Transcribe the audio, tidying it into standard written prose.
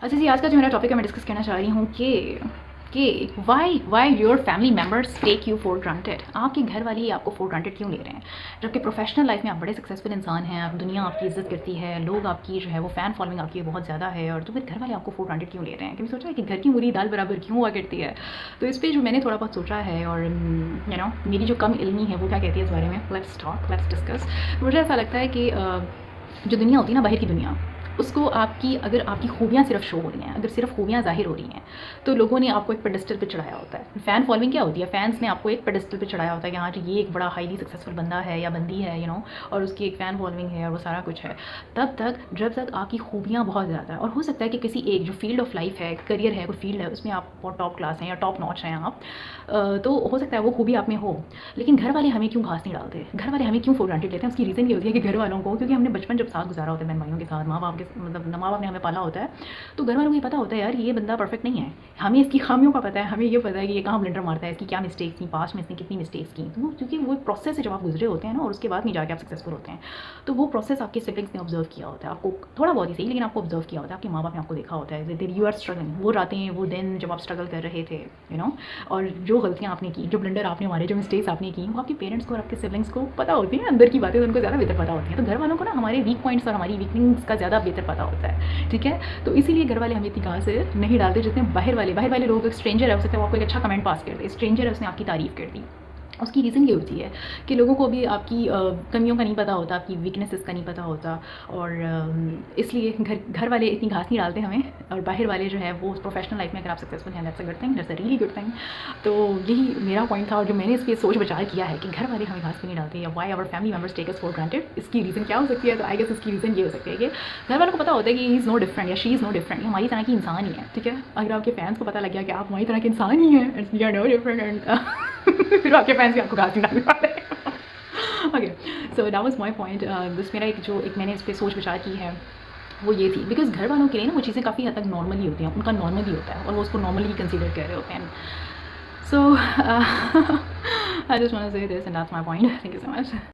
अच्छा जी, आज का जो मेरा टॉपिक है मैं डिस्कस करना चाह रही हूँ कि why your family members take you for granted. आपके घर वाले ही आपको फॉर ग्रांटेड क्यों ले रहे हैं? जबकि प्रोफेशनल लाइफ में आप बड़े सक्सेसफुल इंसान हैं, आप दुनिया आपकी इज्जत करती है, लोग आपकी जो है वो फ़ैन फॉलोइंग आपकी बहुत ज़्यादा है, और तो फिर घर वाले आपको फॉर ग्रांटेड क्यों ले रहे हैं? कभी सोचा है कि घर की मुर्गी दाल बराबर क्यों हुआ करती है? तो इस पर जो मैंने थोड़ा बहुत सोचा है, और मेरी जो कम इल्मी है वो क्या कहती है इस बारे में, लेट्स टॉक, लेट्स डिस्कस। मुझे ऐसा लगता है कि जो दुनिया होती है ना, बाहर की दुनिया, उसको अगर आपकी खूबियाँ सिर्फ शो हो रही हैं, अगर सिर्फ खूबियाँ ज़ाहिर हो रही हैं, तो लोगों ने आपको एक पेडेस्टल पे चढ़ाया होता है। फ़ैन फॉलोइंग क्या होती है? फैंस ने आपको एक पेडेस्टल पे चढ़ाया होता है कि हाँ जी, ये एक बड़ा हाईली सक्सेसफुल बंदा है या बंदी है, और उसकी एक फ़ैन फॉलोइंग है और वो सारा कुछ है। जब तक आपकी खूबियाँ बहुत ज़्यादा है, और हो सकता है कि किसी एक जो फील्ड ऑफ लाइफ है, करियर है, कोई फील्ड है, उसमें आप बहुत टॉप क्लास हैं या टॉप नॉच हैं आप, तो हो सकता है वो खूबी आप में हो। लेकिन घर वाले हमें क्यों घास नहीं डालते? घर वाले हमें क्यों फॉर ग्रांटेड लेते हैं? उसकी रीज़न ये होती है कि घर वालों को, क्योंकि हमने बचपन जब साथ गुजारा होता है बहन भाइयों के साथ, माँ बाप के, मतलब माँ बाप ने हमें पाला होता है, तो घर वालों को ये पता होता है यार ये बंदा परफेक्ट नहीं है, हमें इसकी खामियों का पता है, हमें ये पता है कि ये कहाँ ब्लंडर मारता है, इसकी क्या मिस्टेक्स थी, पास्ट में इसने कितनी मिस्टेक्स की। तो क्योंकि वो प्रोसेस है जब आप गुजरे होते हैं ना, और उसके बाद नहीं जाके आप सक्सेसफुल होते हैं, तो वो प्रोसेस आपके सिबलिंग्स ने ऑब्जर्व किया होता है, आपको थोड़ा बहुत ही सही, लेकिन आपको ऑब्जर्व किया होता है, आपके माँ बाप ने आपको देखा होता है, यू आर स्ट्रगलिंग, वो रातें, वो दिन जब आप स्ट्रगल कर रहे थे, और जो गलतियाँ आपने की, जो ब्लंडर आपने मारे, जो मिस्टेक्स आपने की, वो आपके पेरेंट्स को और आपके सिबलिंग्स को पता होती हैं, अंदर की बातें तो उनको ज़्यादा बेहतर पता होती हैं। तो घर वालों को ना हमारे वीक पॉइंट्स और हमारी वीकनेस का ज़्यादा बेहतर पता होता है, ठीक है? तो इसीलिए घर वाले हमें इतनी घास नहीं डालते जितने बाहर वाले लोग। एक स्ट्रेंजर है, हो सकता है वो आपको एक अच्छा कमेंट पास कर दे, स्ट्रेंजर है, उसने आपकी तारीफ़ कर दी, उसकी रीज़न ये होती है कि लोगों को भी आपकी कमियों का नहीं पता होता, आपकी वीकनेसेस का नहीं पता होता, और इसलिए घर वाले इतनी घास नहीं डालते हमें। और बाहर वाले जो है वो प्रोफेशनल लाइफ में अगर आप सक्सेसफुल हैं, that's a good thing, that's a really good thing. तो यही मेरा पॉइंट था, और जो मैंने इस पर सोच विचार किया है कि घर वाले हमें घास क्यों नहीं डालते, या why our family members take us for granted, इसकी रीज़न क्या हो सकती है? तो आई गेस इसकी रीज़न ये हो सकती है कि घर वालों को पता होता है कि ही इज़ नो डिफरेंट या शी इज़ नो डिफरेंट, हमारी तरह की इंसान ही है, ठीक है? अगर आपके फैंस को पता लग गया कि आप हमारी तरह के इंसान ही हैं, you are no different, and फिर आपके फैंस भी आपको घास नहीं डालने वाले। Okay, so that was my point. बस मेरा एक मैंने इस पे सोच विचार की है, वो ये थी, बिकॉज़ घर वालों के लिए ना वो चीज़ें काफ़ी हद तक नॉर्मल ही होती हैं, उनका नॉर्मल ही होता है, और वो उसको नॉर्मली कंसीडर कर रहे होते हैं। सो आई जस्ट वांट टू से this and that's my point. Thank you so much.